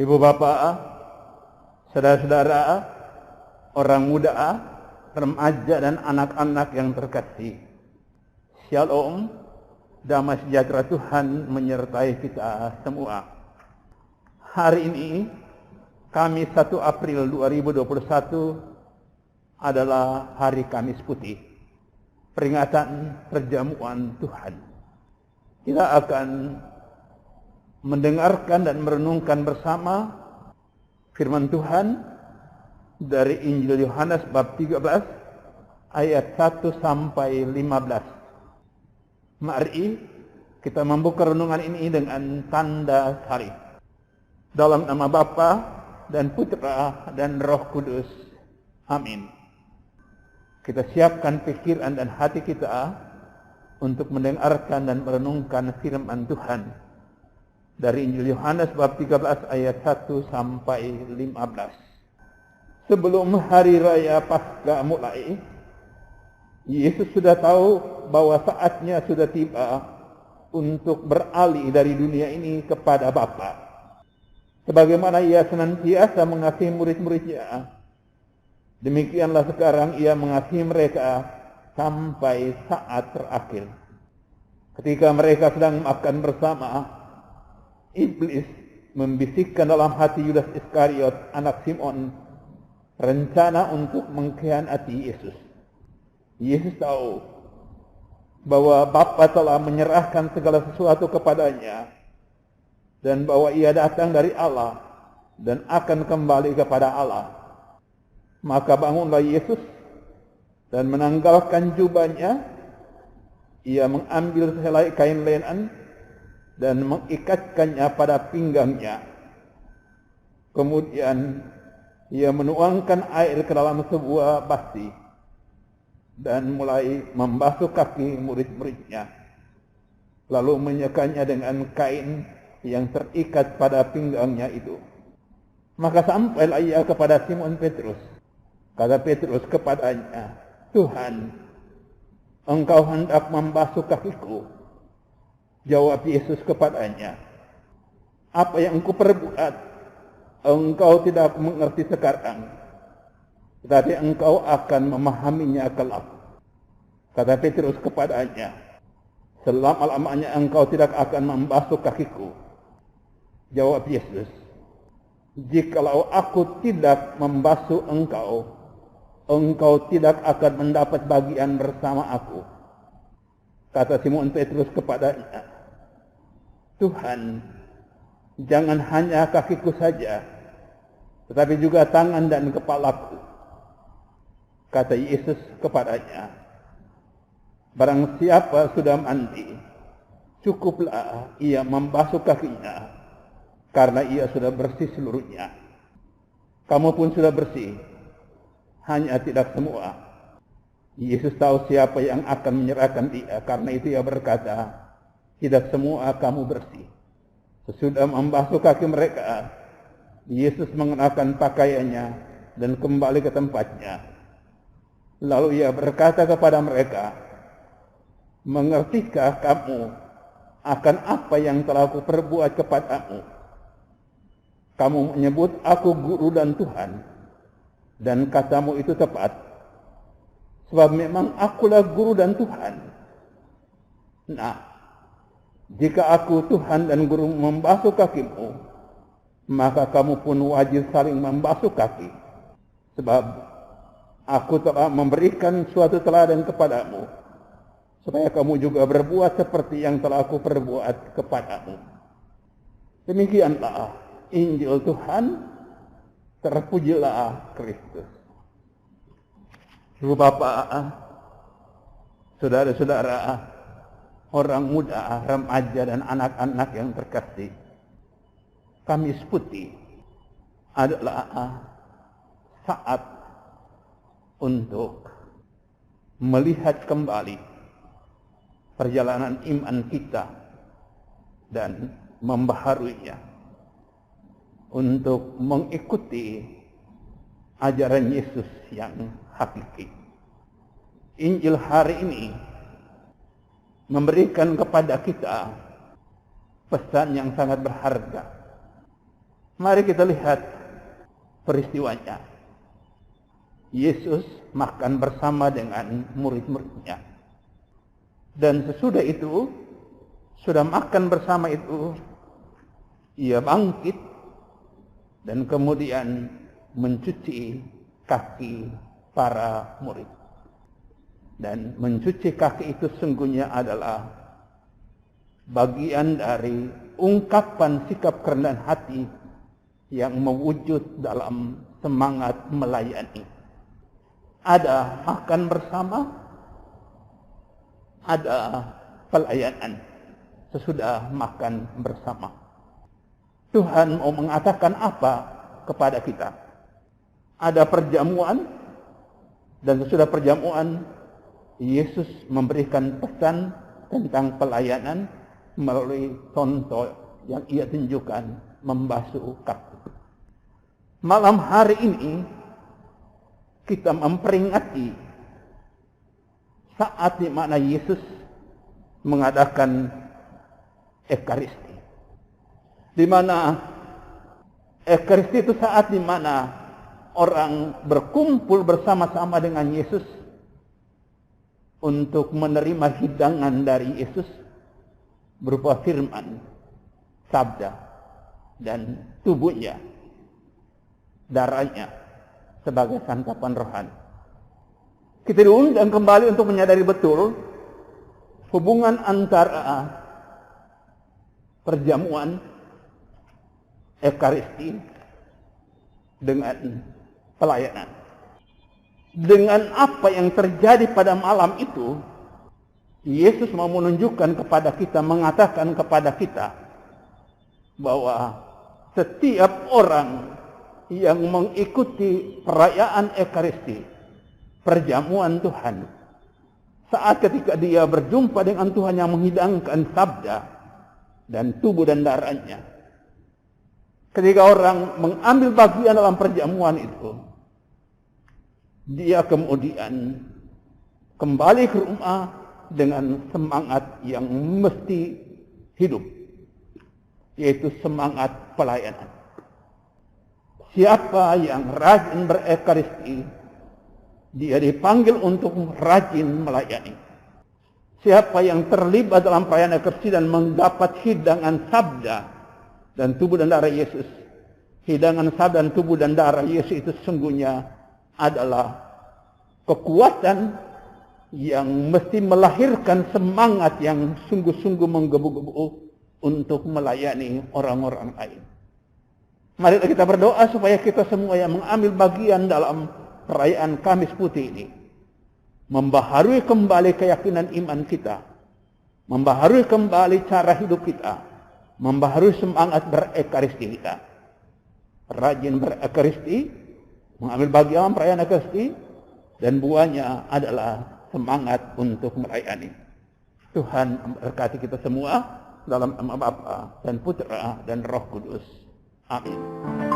Ibu bapak, saudara-saudara, orang muda, remaja dan anak-anak yang terkasih. Shalom, damai sejahtera Tuhan menyertai kita semua. Hari ini, Kamis 1 April 2021 adalah hari Kamis Putih, peringatan perjamuan Tuhan. Kita akan mendengarkan dan merenungkan bersama firman Tuhan dari Injil Yohanes bab 13 ayat 1 sampai 15. Mari kita membuka renungan ini dengan tanda salib. Dalam nama Bapa dan Putra dan Roh Kudus. Amin. Kita siapkan pikiran dan hati kita untuk mendengarkan dan merenungkan firman Tuhan dari Injil Yohanes bab 13 ayat 1 sampai 15. Sebelum hari raya Paskah mulai, Yesus sudah tahu bahwa saatnya sudah tiba untuk beralih dari dunia ini kepada Bapa. Sebagaimana ia senantiasa mengasihi murid-muridnya, demikianlah sekarang ia mengasihi mereka sampai saat terakhir. Ketika mereka sedang makan bersama, Iblis membisikkan dalam hati Yudas Iskariot, anak Simon, rencana untuk mengkhianati Yesus. Yesus tahu bahwa Bapa telah menyerahkan segala sesuatu kepadanya dan bahwa ia datang dari Allah dan akan kembali kepada Allah. Maka bangunlah Yesus dan menanggalkan jubahnya. Ia mengambil sehelai kain lenan dan mengikatkannya pada pinggangnya. Kemudian ia menuangkan air ke dalam sebuah basi dan mulai membasuh kaki murid-muridnya. Lalu menyekanya dengan kain yang terikat pada pinggangnya itu. Maka sampailah ia kepada Simon Petrus. Kata Petrus kepadanya, "Tuhan, Engkau hendak membasuh kakiku?" Jawab Yesus kepadanya, "Apa yang engkau perbuat, engkau tidak mengerti sekarang, tetapi engkau akan memahaminya kelak." Kata Petrus kepadanya, "Selama-lamanya engkau tidak akan membasuh kakiku." Jawab Yesus, "Jikalau aku tidak membasuh engkau, engkau tidak akan mendapat bagian bersama aku." Kata Simon Petrus kepadanya, "Tuhan, jangan hanya kakiku saja, tetapi juga tangan dan kepalaku." Kata Yesus kepadanya, "Barang siapa sudah mandi, cukuplah ia membasuh kakinya, karena ia sudah bersih seluruhnya. Kamu pun sudah bersih, hanya tidak semua." Yesus tahu siapa yang akan menyerahkan dia, karena itu ia berkata, "Tidak semua kamu bersih." Sesudah membasuh kaki mereka, Yesus mengenakan pakaiannya dan kembali ke tempatnya. Lalu ia berkata kepada mereka, "Mengertikah kamu akan apa yang telah aku perbuat kepadamu? Kamu menyebut aku guru dan Tuhan, dan katamu itu tepat. Sebab memang akulah guru dan Tuhan. Nah, jika aku Tuhan dan guru membasuh kakimu, maka kamu pun wajib saling membasuh kaki. Sebab aku telah memberikan suatu teladan kepadamu, supaya kamu juga berbuat seperti yang telah aku perbuat kepadamu." Demikianlah Injil Tuhan. Terpujilah Kristus. Ibu bapak, saudara-saudara, orang muda, remaja dan anak-anak yang terkasih, Kamis Putih adalah saat untuk melihat kembali perjalanan iman kita dan membaharuinya, untuk mengikuti ajaran Yesus yang hakiki. Injil hari ini memberikan kepada kita pesan yang sangat berharga. Mari kita lihat peristiwanya. Yesus makan bersama dengan murid-muridnya. Dan sesudah itu, sudah makan bersama itu, ia bangkit dan kemudian mencuci kaki para murid. Dan mencuci kaki itu sungguhnya adalah bagian dari ungkapan sikap kerendahan hati yang mewujud dalam semangat melayani. Ada makan bersama, ada pelayanan sesudah makan bersama. Tuhan mau mengatakan apa kepada kita? Ada perjamuan, dan sesudah perjamuan Yesus memberikan pesan tentang pelayanan melalui contoh yang ia tunjukkan membasuh kaki. Malam hari ini kita memperingati saat di mana Yesus mengadakan Ekaristi. Di mana Ekaristi itu saat di mana orang berkumpul bersama-sama dengan Yesus untuk menerima hidangan dari Yesus berupa firman, sabda, dan tubuhnya, darahnya sebagai santapan rohani. Kita diundang kembali untuk menyadari betul hubungan antara perjamuan Ekaristi dengan pelayanan. Dengan apa yang terjadi pada malam itu, Yesus mau menunjukkan kepada kita, mengatakan kepada kita bahwa setiap orang yang mengikuti perayaan Ekaristi, perjamuan Tuhan, saat ketika dia berjumpa dengan Tuhan yang menghidangkan sabda dan tubuh dan darahnya, ketika orang mengambil bagian dalam perjamuan itu, dia kemudian kembali ke rumah dengan semangat yang mesti hidup, yaitu semangat pelayanan. Siapa yang rajin berekaristi, dia dipanggil untuk rajin melayani. Siapa yang terlibat dalam pelayanan ekaristi dan mendapat hidangan sabda dan tubuh dan darah Yesus, hidangan sabda dan tubuh dan darah Yesus itu sesungguhnya adalah kekuatan yang mesti melahirkan semangat yang sungguh-sungguh menggebu-gebu untuk melayani orang-orang lain. Mari kita berdoa supaya kita semua yang mengambil bagian dalam perayaan Kamis Putih ini membaharui kembali keyakinan iman kita, membaharui kembali cara hidup kita, membaharui semangat berekaristi kita. Rajin berekaristi, mengambil bagian perayaan Ekaristi, dan buahnya adalah semangat untuk melayani. Tuhan memberkati kita semua dalam nama Bapa dan Putra dan Roh Kudus. Amin.